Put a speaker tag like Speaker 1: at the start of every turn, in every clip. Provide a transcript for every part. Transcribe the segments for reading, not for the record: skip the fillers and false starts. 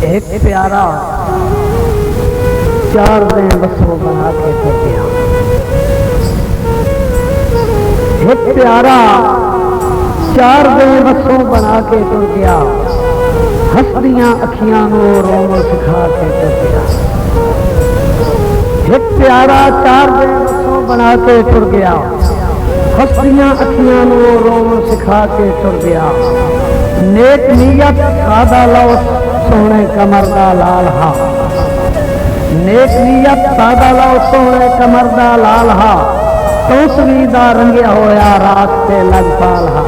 Speaker 1: एक प्यारा चार दिन बसों बना के तो गया। एक प्यारा चार दिन बसों बना के तुर गया। हसदियां अखियां नो रोमन सिखा के तुर गया। एक प्यारा चार दिन बसों बना के तुर गया। हसदियां अखियां नो रोमन सिखा के तुर गया। नेक नीयत सादा लो सोने कमर दा लाल हा। नेक नीयत सादा लो सोने कमर दा लाल हा। तोसवी दा रंगिया होया रात से लजपाल हा।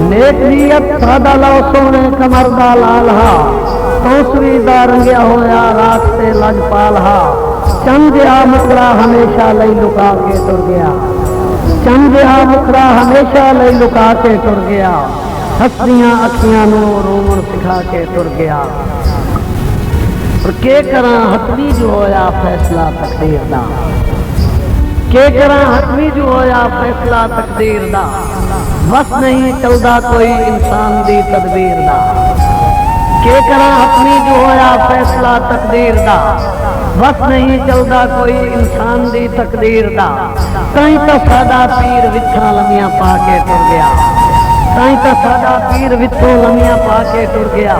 Speaker 1: नेक नीयत सादा लो सोने कमर दा लाल हा। तोसवी दा रंगिया होया रात से लजपाल हा। चंदिया मुखड़ा हमेशा लई लुका के तुर गया। चंदिया मुखड़ा हमेशा लई लुका के तुर गया। हसदियां अखियां नो रोमन सिखा के तुर गया। और के करा हथवी जो होया फैसला तकदीर दा। के करा हथवी जो होया फैसला तकदीर दा। बस नहीं चलदा कोई इंसान दी तदबीर दा। के करा हथवी जो होया फैसला तकदीर दा। बस नहीं चलदा कोई इंसान दी तकदीर दा। कहीं तो सादा पीर विथा लमियां पा के तुर गया। कहीं तो सादा पीर विथों लमियां पा के तुर गया।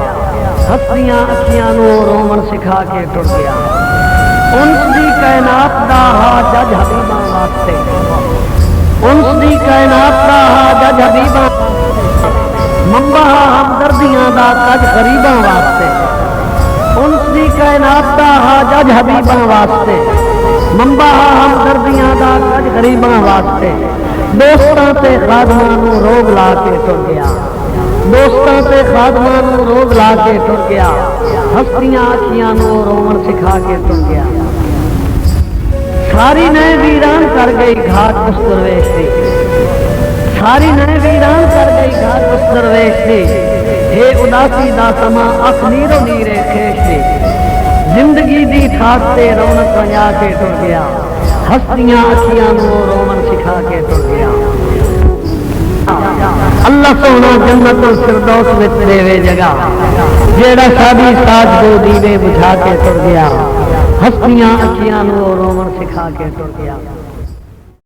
Speaker 1: हसदियां अखियां नो रोमन सिखा के तुर गया। उन्स दी कायनात दा हा जज हबीबां वास्ते। उन्स दी कायनात दा हा जज हबीबां। मंबा हमदर्दियां दा कज गरीबां वास्ते। उन्स दी कायनात दा हा जज हबीबां वास्ते। मंबा हमदर्दियां दा कज गरीबां वास्ते। दोस्तां ते खादमां नू रोग ला के तुर गया। दोस्तां ते खादमां नू रोग ला के तुर गया। हसदियां अखियां नू रोमन सिखा के तुर गया। सारी नए वीरान कर गई घाट उस दरवेश दी। सारी नए वीरान कर गई घाट उस दरवेश दी। हे उदासी दा समा अख नीरो नीरे खेश दी। जिंदगी दी ठाट ते रौनक वंजा के तुर गया। हसदियां अखियां नो रोमन सिखा के तुर गया। अल्लाह सोना जन्नतुल फिरदौस विच देवे जगह। जेड़ा साडी साज दो दीवे बुझा के तुर गया। हसदियां अखियां नो रोमन सिखा के तुर गया।